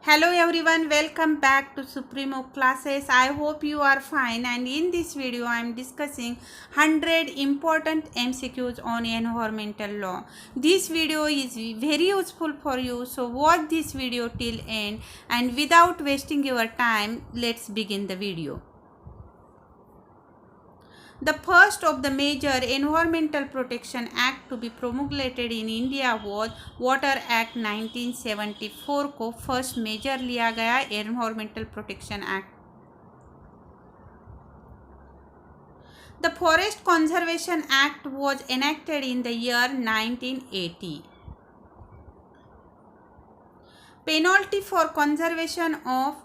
Hello everyone, welcome back to Supremo classes. I hope you are fine, and in this video I am discussing 100 important MCQs on environmental law. This video is very useful for you, so watch this video till end, and without wasting your time, let's begin the video. The first of the major Environmental Protection Act to be promulgated in India was Water Act 1974 को first major लिया गया Environmental Protection Act. The Forest Conservation Act was enacted in the year 1980. Penalty for conservation of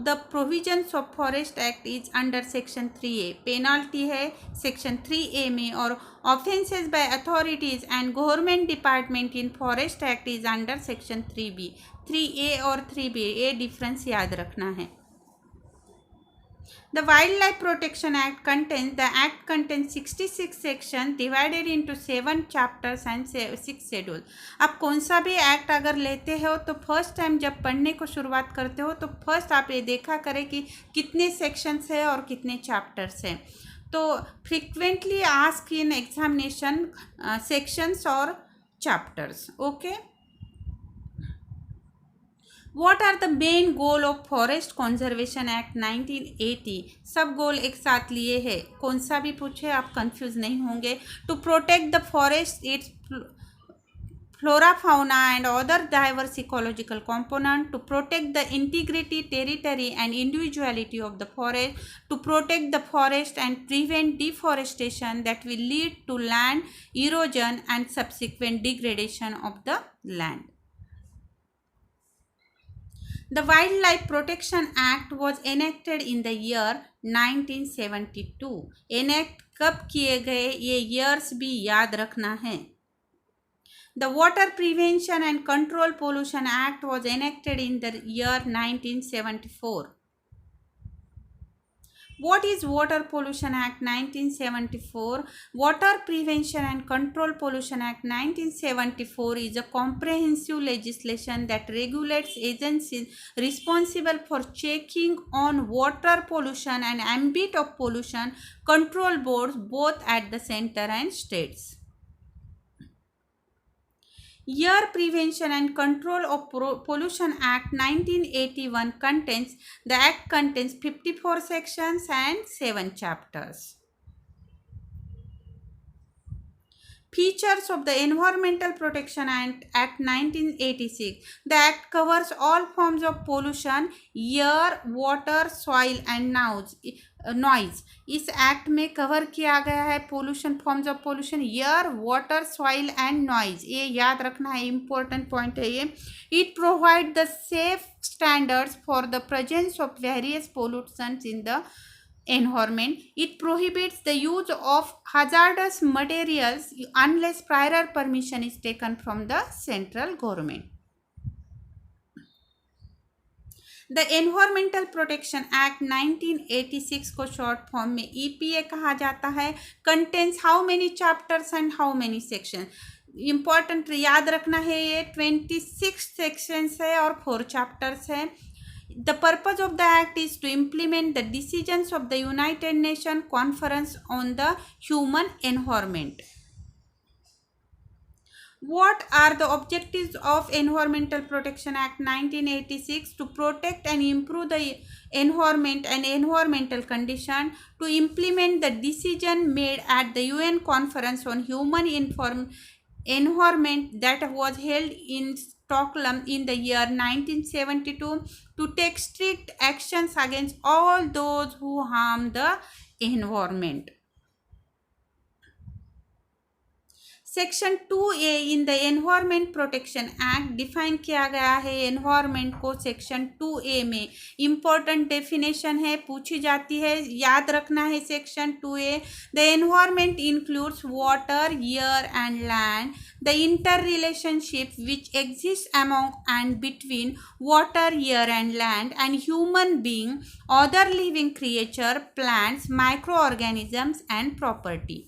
the provisions of Forest Act is under Section 3A. Penalty है Section 3A में, और offences by authorities and government department in Forest Act is under Section 3B. 3A और 3B ये difference याद रखना है. The Wildlife Protection Act contains 66 sections divided into 7 chapters and 6 schedules. आप कौन सा भी एक्ट अगर लेते हो तो फर्स्ट टाइम जब पढ़ने को शुरुआत करते हो तो फर्स्ट आप ये देखा करें कि कितने सेक्शंस है और कितने चैप्टर्स हैं. तो frequently ask in examination sections और chapters. Okay. What are the main goal of Forest Conservation Act 1980? सब गोल एक साथ लिए है, कौन सा भी पूछे आप कंफ्यूज नहीं होंगे. To protect the forest, its flora, fauna and other diverse ecological component, to protect the integrity, territory and individuality of the forest, to protect the forest and prevent deforestation that will lead to land erosion and subsequent degradation of the land. The Wildlife Protection Act was enacted in the year 1972. Enact कब किए गए ये years भी याद रखना है. The Water Prevention and Control Pollution Act was enacted in the year 1974. What is Water Pollution Act 1974? Water Prevention and Control Pollution Act 1974 is a comprehensive legislation that regulates agencies responsible for checking on water pollution and ambit of pollution control boards both at the center and states. Air Prevention and Control of Pollution Act 1981 contains, the act contains 54 sections and 7 chapters. Features of the Environmental Protection Act 1986. The act covers all forms of pollution, air, water, soil and noise. इस act में cover किया गया है pollution, forms of pollution, air, water, soil and noise. ये याद रखना है, important point है ये. It provide the safe standards for the presence of various pollutions in the environment. It prohibits the use of hazardous materials unless prior permission is taken from the central government. The Environmental Protection Act 1986 को short form में EPA कहा जाता है. Contains how many chapters and how many section. Important याद रखना है, ये 26 sections है और 4 चैप्टर्स है. The purpose of the act is to implement the decisions of the United Nations Conference on the Human Environment. What are the objectives of Environmental Protection Act 1986? To protect and improve the environment and environmental condition, to implement the decision made at the UN Conference on Human Environment that was held in Stockholm in the year 1972, to take strict actions against all those who harm the environment. Section 2A in the environment protection act define किया गया है environment को. Section 2A में important definition है, पूछी जाती है, याद रखना है. Section 2A, the environment includes water, air and land, the inter relationship which exist among and between water, air and land and human being, other living creature, plants, micro organisms and property.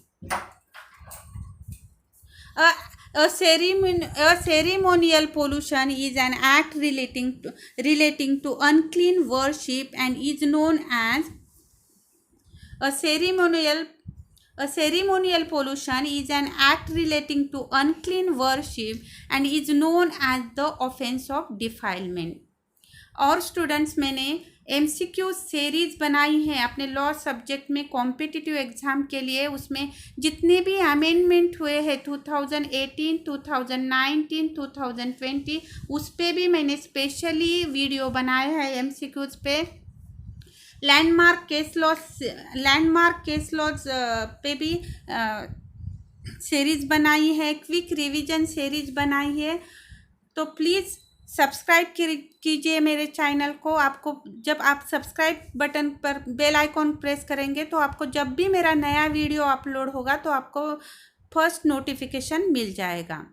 A ceremonial pollution is an act relating to unclean worship and is known as a ceremonial a ceremonial pollution is an act relating to unclean worship and is known as the offense of defilement. और students मैंने MCQ series बनाई है अपने law subject में competitive exam के लिए। उसमें जितने भी अमेंडमेंट हुए हैं 2018, 2019, 2020 उस पर भी मैंने स्पेशली वीडियो बनाया है MCQs पे। लैंडमार्क केस लॉज पे भी सीरीज़ बनाई है, क्विक रिवीजन सीरीज़ बनाई है। तो प्लीज़ सब्सक्राइब कीजिए मेरे चैनल को। आपको जब आप सब्सक्राइब बटन पर बेल आइकॉन प्रेस करेंगे तो आपको जब भी मेरा नया वीडियो अपलोड होगा तो आपको फर्स्ट नोटिफिकेशन मिल जाएगा।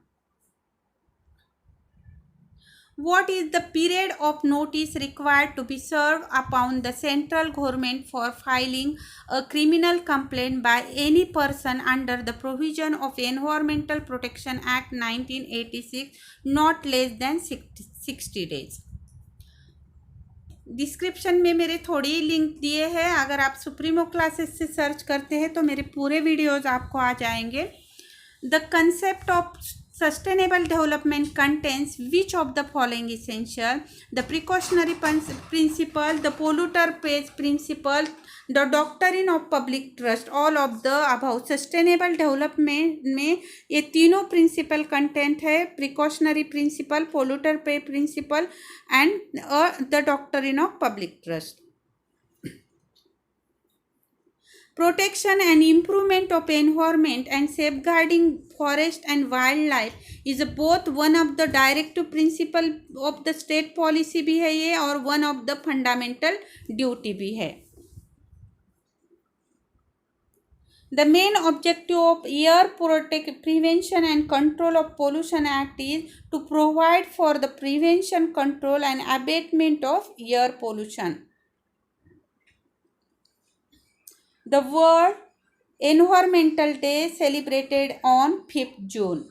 What is the period of notice required to be served upon the central government for filing a criminal complaint by any person under the provision of Environmental Protection Act 1986 not less than 60 days? Description में मेरे थोड़ी link दिए हैं, अगर आप supremo classes से search करते हैं तो मेरे पूरे वीडियोज़ आपको आ जाएंगे। The concept of sustainable development contains which of the following essential? The precautionary principle, the polluter pays principle, the doctrine of public trust, all of the above. Sustainable development में ये तीनों प्रिंसिपल कंटेंट है, precautionary principle, polluter pay principle and the doctrine of public trust. Protection and improvement of environment and safeguarding forest and wildlife is both one of the directive principle of the state policy भी है ये, और one of the fundamental duty भी है. The main objective of Air Prevention and Control of Pollution Act is to provide for the prevention, control and abatement of air pollution. The World Environmental Day celebrated on 5th June.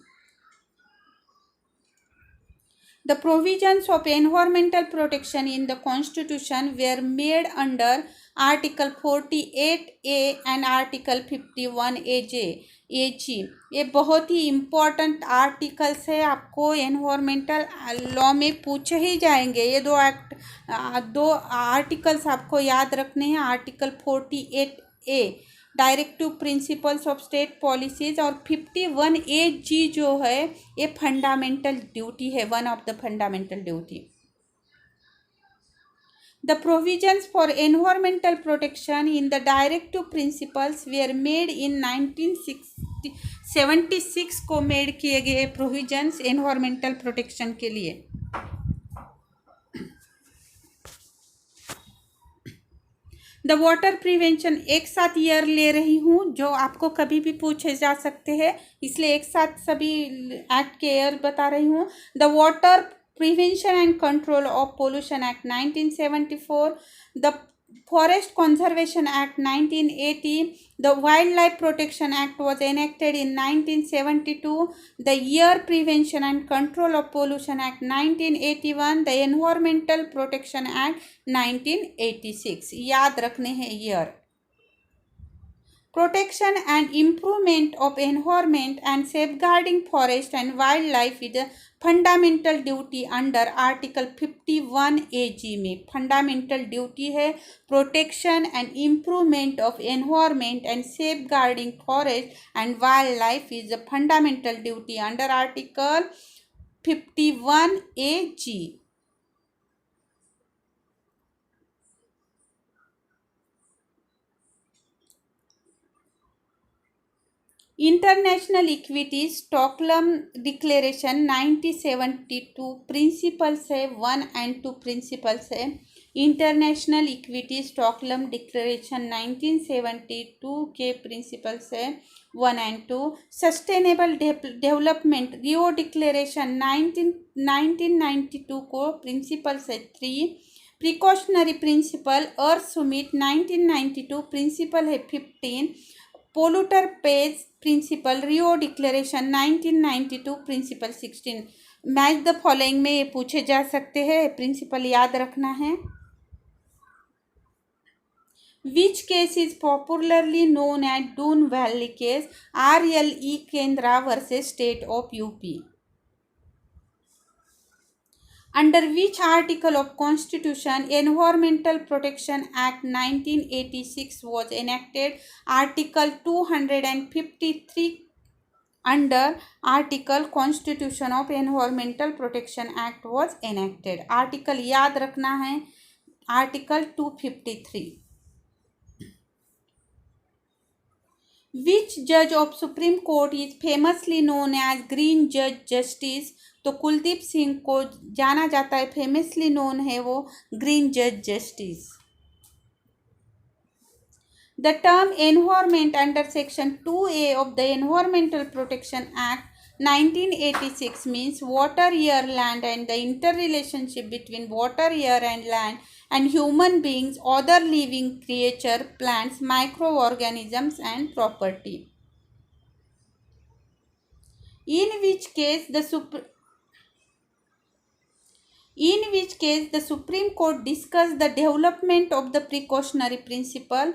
The provisions of environmental protection in the Constitution were made under Article 48A and Article 51AG. ये बहुत ही important articles है, आपको environmental law में पूछे ही जाएंगे। ये दो articles आपको याद रखने हैं। Article 48A directive principles of state policies और 51AG जो है ये फंडामेंटल ड्यूटी है, one of the fundamental duty. The provisions for environmental protection in the directive principles were made in 1976 को मेड किए गए प्रोविजंस एनवायरमेंटल प्रोटेक्शन के लिए. द वाटर प्रिवेंशन एक साथ ईयर ले रही हूँ जो आपको कभी भी पूछे जा सकते हैं, इसलिए एक साथ सभी एक्ट के ईयर बता रही हूँ. The water Prevention and Control of Pollution Act 1974, the Forest Conservation Act 1980, the Wildlife Protection Act was enacted in 1972, the Air Prevention and Control of Pollution Act 1981, the Environmental Protection Act 1986. याद रखने हैं year. Protection and improvement of environment and safeguarding forest and wildlife is a fundamental duty under Article 51AG में. Fundamental duty है protection and improvement of environment and safeguarding forest and wildlife is a fundamental duty under Article 51AG. International equity Stockholm declaration 1972 principles है, 1 and 2 principles है. International equity Stockholm declaration 1972 के principles है 1 and 2. Sustainable development Rio declaration 1992 को principles है 3. Precautionary principle earth summit 1992 principle है 15. Polluter pays principle, Rio declaration 1992, principle 16। Match the following में ये पूछे जा सकते हैं, प्रिंसिपल याद रखना है। Which case is popularly known as Doon Valley case? RLE Kendra versus State of UP. Under which article of Constitution Environmental Protection Act 1986 was enacted? Article 253 under Article Constitution of Environmental Protection Act was enacted. Article याद रखना है, Article 253. Which judge of Supreme Court is famously known as Green Judge Justice? तो कुलदीप सिंह को जाना जाता है, famously known है वो ग्रीन जज justice. The term environment under section 2A of the Environmental Protection Act 1986 means water, air, land and the interrelationship between water, air and land and human beings, other living creature, plants, microorganisms and property. In which case the Supreme Court discussed the development of the precautionary principle?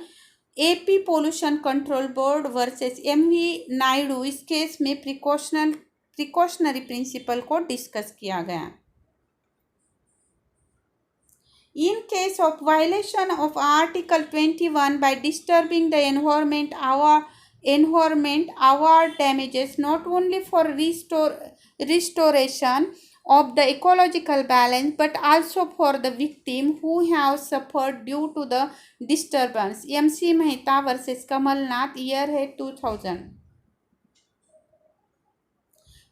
AP pollution control board versus MV Naidu, इस case में precautionary principal को discuss किया गया। In case of violation of Article 21 by disturbing the environment, award damages not only for restoration of the ecological balance but also for the victim who have suffered due to the disturbance. MC Mehta versus Kamalnath, year है 2000.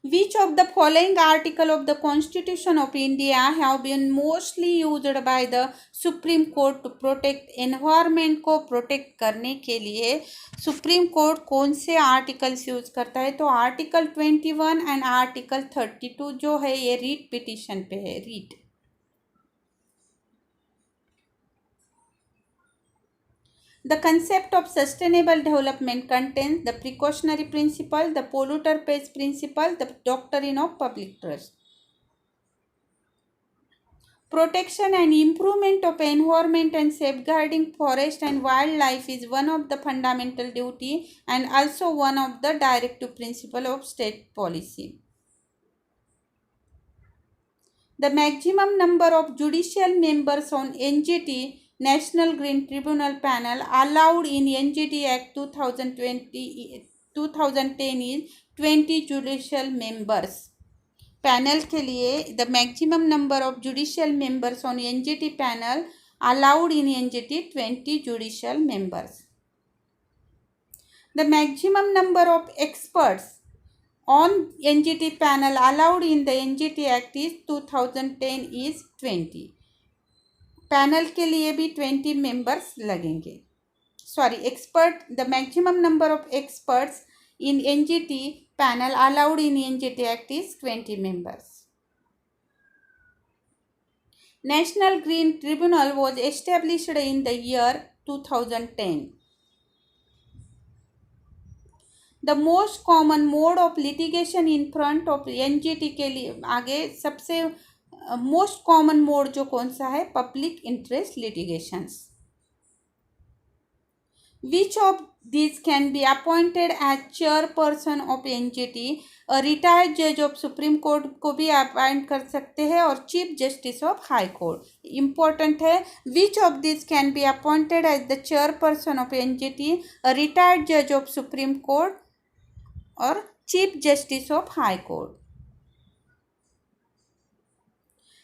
Which of the following article of the Constitution of India have been mostly used by the Supreme Court to protect environment? को protect करने के लिए supreme court कौन से articles use करता है? तो आर्टिकल 21 एंड आर्टिकल 32 जो है ये रीट पिटिशन पे है, REET. The concept of sustainable development contains the precautionary principle, the polluter pays principle, the doctrine of public trust. Protection and improvement of environment and safeguarding forest and wildlife is one of the fundamental duty and also one of the directive principle of state policy. The maximum number of judicial members on NGT, National Green Tribunal panel, allowed in NGT Act 2010 is 20 judicial members. Panel के लिए the maximum number of judicial members on NGT panel allowed in NGT 20 judicial members. The maximum number of experts on NGT panel allowed in the NGT Act is 2010 is 20. Panel के लिए भी 20 members लगेंगे. Sorry, expert, the maximum number of experts in NGT panel allowed in NGT Act is 20 members. National Green Tribunal was established in the year 2010. The most common mode of litigation in front of NGT के लिए आगे सबसे most common mode जो कौन सा है? Public interest litigations. Which of these can be appointed as chairperson of NGT? Retired जज of supreme court को भी अपॉइंट कर सकते हैं और chief justice of high court. Important है, which of this can be appointed as the chairperson of NGT? Retired जज of supreme court और chief justice of high court.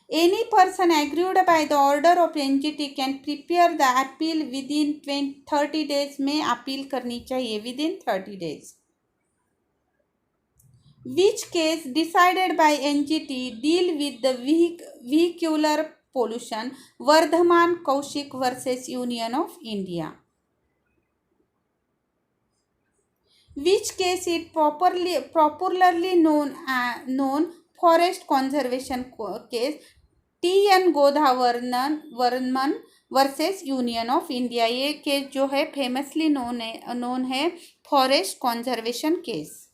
Any person aggrieved by the order of NGT can prepare the appeal within 30 days में appeal करनी चाहिए, within 30 days. Which case decided by NGT deal with the vehicular pollution? Vardhaman Kaushik versus Union of India. Which case is popularly known forest conservation case? TN Godavarman versus union of India. ये case जो है famously known है forest conservation case.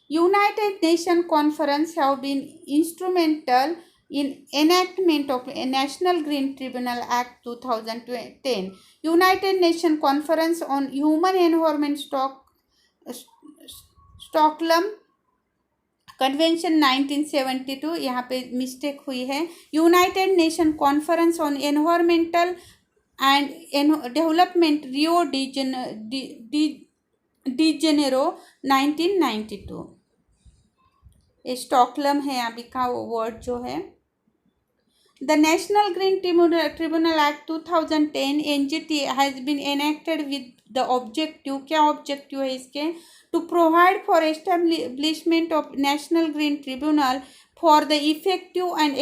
United Nations Conference have been instrumental in enactment of a National Green Tribunal Act 2010. United Nations Conference on Human Environment Stockholm convention 1972, यहाँ पे mistake हुई है, United nation conference on environmental and development Rio de Janeiro 1992. Stockholm है अभी का word जो है. The National Green Tribunal Act 2010 NGT has been enacted with the objective, क्या ऑब्जेक्टिव है इसके, to provide for establishment of National Green Tribunal for the effective and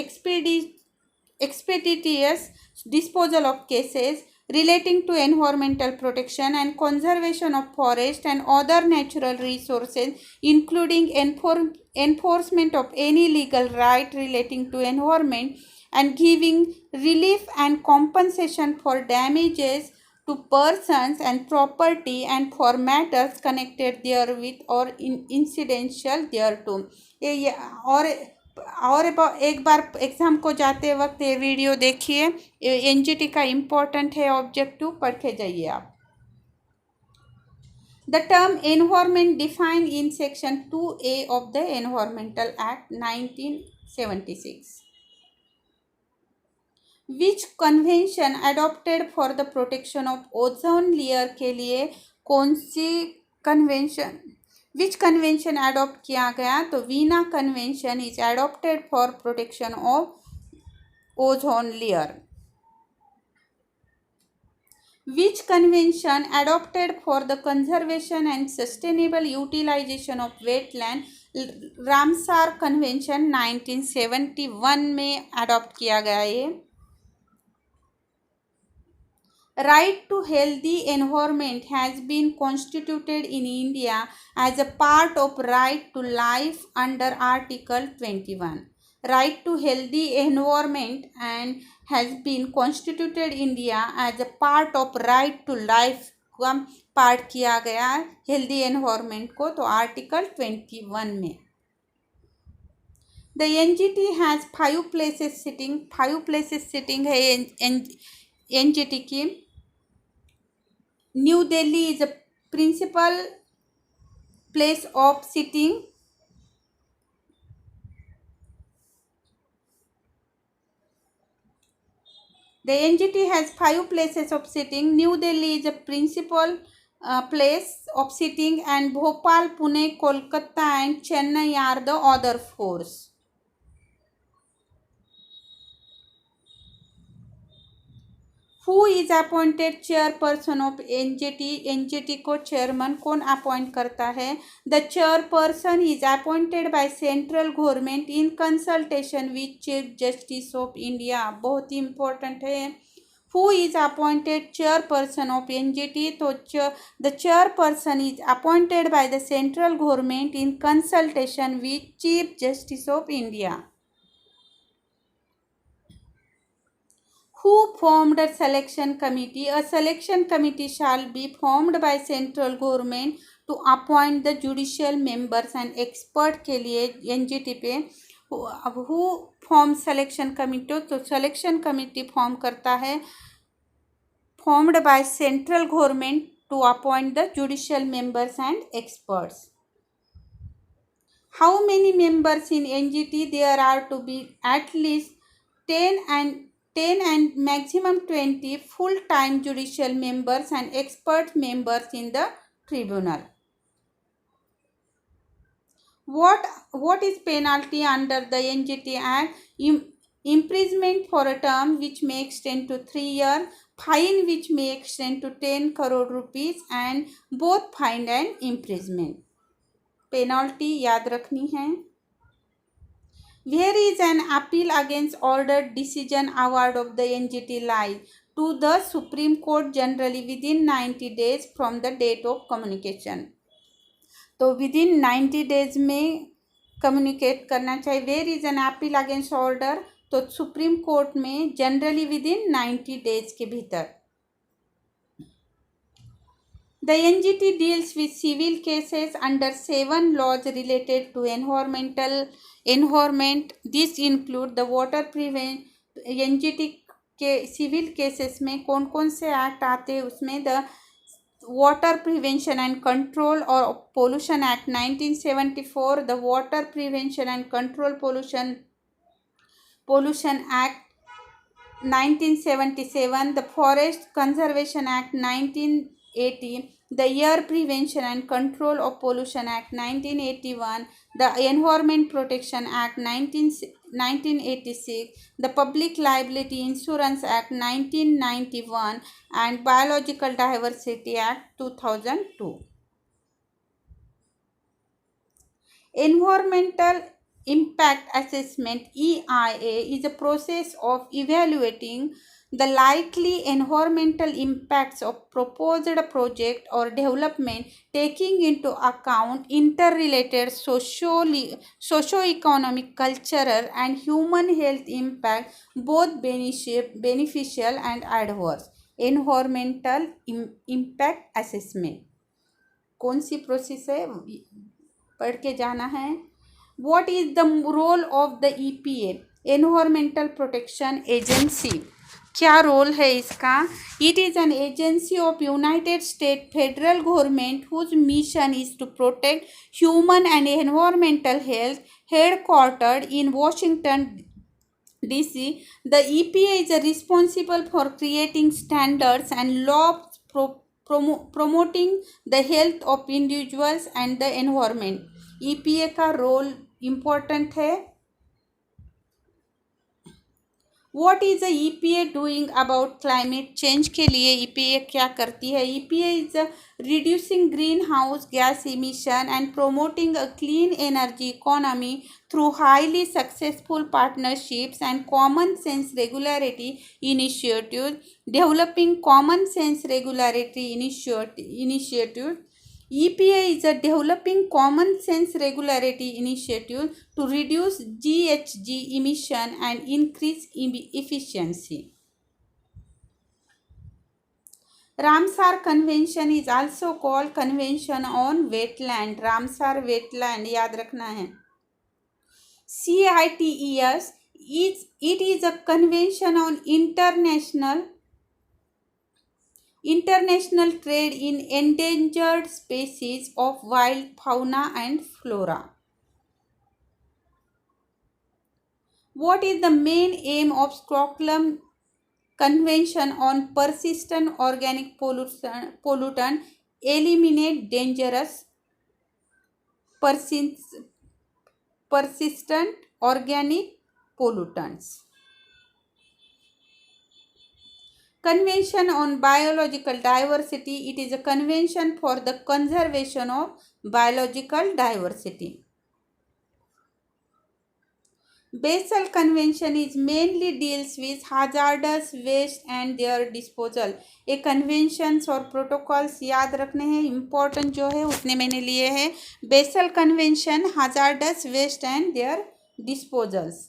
expeditious disposal of cases relating to environmental protection and conservation of forest and other natural resources, including enforcement of any legal right relating to environment and giving relief and compensation for damages to persons and property and for matters connected therewith or incidental thereto. और एक बार exam को जाते वक्त ये video देखिए, NGT का important है objective, पढ़ के जाइए आप. The term environment defined in section 2A of the Environmental Act 1976. Which convention adopted for the protection of ozone layer के लिए कौन सी convention, which convention adopt किया गया, तो Veena convention is adopted for protection of ozone layer. Which convention adopted for the conservation and sustainable utilization of wetland, Ramsar convention 1971 में adopt किया गया ये. Right to healthy environment has been constituted in India as a part of right to life under Article 21. Right to healthy environment and has been constituted in India as a part of right to life का part किया गया healthy environment को, तो article 21 में. The NGT has 5 places sitting, 5 places sitting है NGT की. New Delhi is a principal place of sitting. The NGT has 5 places of sitting. New Delhi is a principal place of sitting, and Bhopal, Pune, Kolkata and Chennai are the other 4. Who is appointed chairperson of NGT? NGT को chairman कौन appoint करता है? The chairperson is appointed by central government in consultation with Chief Justice of India. बहुत ही important है. Who is appointed chairperson of NGT? तो the chairperson is appointed by the central government in consultation with Chief Justice of India. Who formed a selection committee? A selection committee shall be formed by central government to appoint the judicial members and expert के लिए NGT पे. Who forms selection committee? तो selection committee form करता है, formed by central government to appoint the judicial members and experts. How many members in NGT? There are to be at least 10 and maximum 20 full-time judicial members and expert members in the tribunal. What is penalty under the NGT Act? Imprisonment for a term which may extend to 3 years, fine which may extend to 10 crore rupees, and both fine and imprisonment. Penalty याद रखनी है. Where is an appeal against ordered decision award of the NGT lies? To the Supreme Court generally within 90 days from the date of communication. तो within 90 days में communicate करना चाहिए. Where is an appeal against order? तो supreme court में generally within 90 days के भीतर. The NGT deals with civil cases under 7 laws related to environment. This include the water prevent NGT के civil cases में कौन कौन से एक्ट आते हैं उसमें the water prevention and control और pollution act 1974, the water prevention and control pollution act 1977, the Forest Conservation Act 1980, the Air Prevention and Control of Pollution Act 1981, the Environment Protection Act 1986, the Public Liability Insurance Act 1991, and Biological Diversity Act 2002. Environmental Impact Assessment EIA is a process of evaluating the likely environmental impacts of proposed project or development, taking into account interrelated socio-economic, cultural, and human health impact, both beneficial and adverse. Environmental Impact Assessment कौन सी process है पढ़ के जाना है. What is the role of the EPA, Environmental Protection Agency? क्या role है इसका? It is an agency of United States federal government whose mission is to protect human and environmental health, headquartered in Washington DC. The EPA is responsible for creating standards and laws promoting the health of individuals and the environment. EPA का role important है. What is the EPA doing about climate change? के लिए EPA क्या करती है? EPA is reducing greenhouse gas emission and promoting a clean energy economy through highly successful partnerships and common sense regulatory initiatives. Developing common sense regulatory initiatives. EPA is a developing common sense regulatory initiative to reduce GHG emission and increase efficiency. Ramsar Convention is also called Convention on Wetland. Ramsar Wetland याद रखना है. CITES it is a convention on international trade in endangered species of wild fauna and flora. What is the main aim of Stockholm Convention on Persistent Organic Pollutant? Eliminate dangerous persistent organic pollutants. Convention on Biological Diversity. It is a convention for the conservation of biological diversity. Basel Convention is mainly deals with hazardous waste and their disposal. ये conventions और protocols याद रखने हैं. Important जो है उतने मैंने लिए हैं. Basal convention, hazardous waste and their disposals.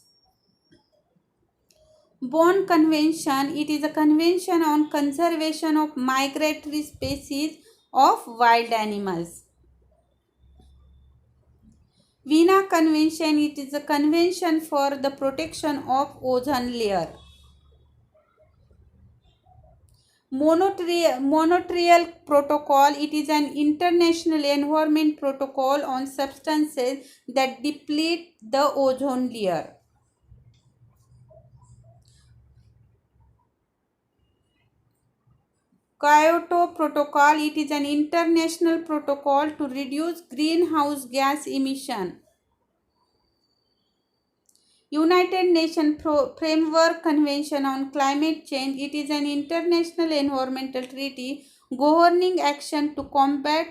Bonn Convention, it is a convention on conservation of migratory species of wild animals. Vienna Convention, it is a convention for the protection of ozone layer. Montreal Protocol, it is an international environment protocol on substances that deplete the ozone layer. Kyoto Protocol, it is an international protocol to reduce greenhouse gas emission. United Nations Framework Convention on Climate Change, it is an international environmental treaty governing action to combat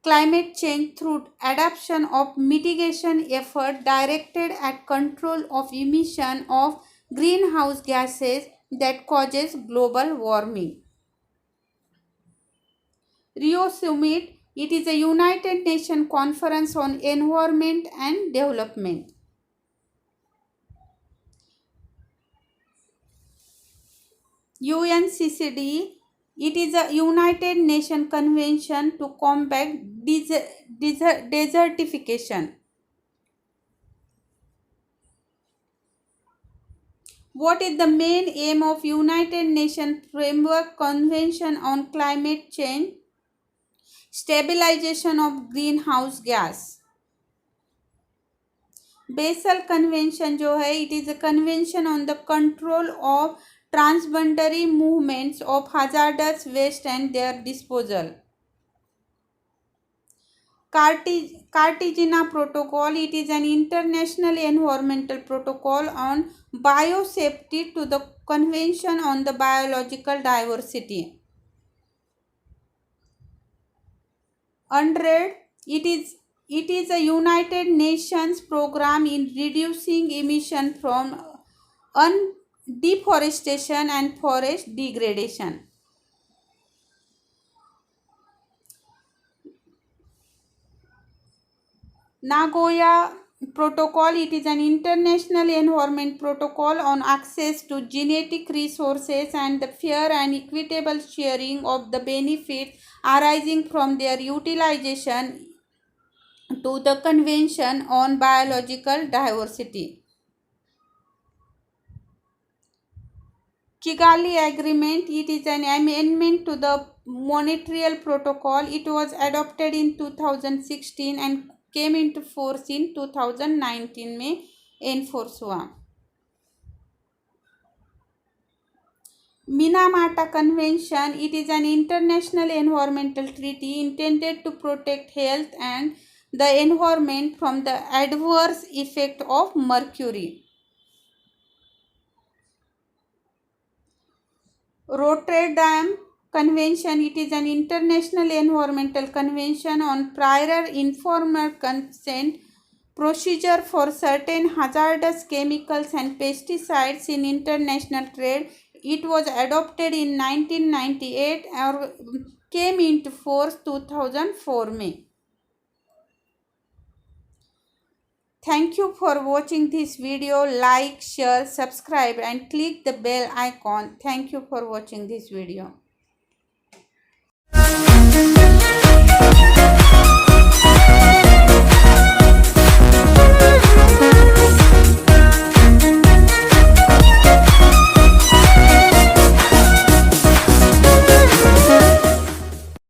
climate change through adoption of mitigation effort directed at control of emission of greenhouse gases that causes global warming. Rio Summit, it is a United Nations Conference on Environment and Development. UNCCD, It is a United Nations Convention to combat desertification. What is the main aim of United Nations Framework Convention on Climate Change? Stabilization of greenhouse gas. Basel convention जो है, it is a convention on the control of transboundary movements of hazardous waste and their disposal. Cartagena Protocol, it is an international environmental protocol on biosafety to the Convention on the Biological Diversity. 100, it is a United Nations program in reducing emission from deforestation and forest degradation. Nagoya Protocol, it is an international environment protocol on access to genetic resources and the fair and equitable sharing of the benefits arising from their utilization to the Convention on Biological Diversity. Kigali Agreement, it is an amendment to the Montreal Protocol. It was adopted in 2016 and came into force in 2019 में enforce हुआ. Minamata Convention, it is an international environmental treaty intended to protect health and the environment from the adverse effect of mercury. Rotterdam Convention, it is an international environmental convention on prior informed consent procedure for certain hazardous chemicals and pesticides in international trade. It was adopted in 1998 or came into force 2004 में. Thank you for watching this video. Like, share, subscribe and click the bell icon. Thank you for watching this video.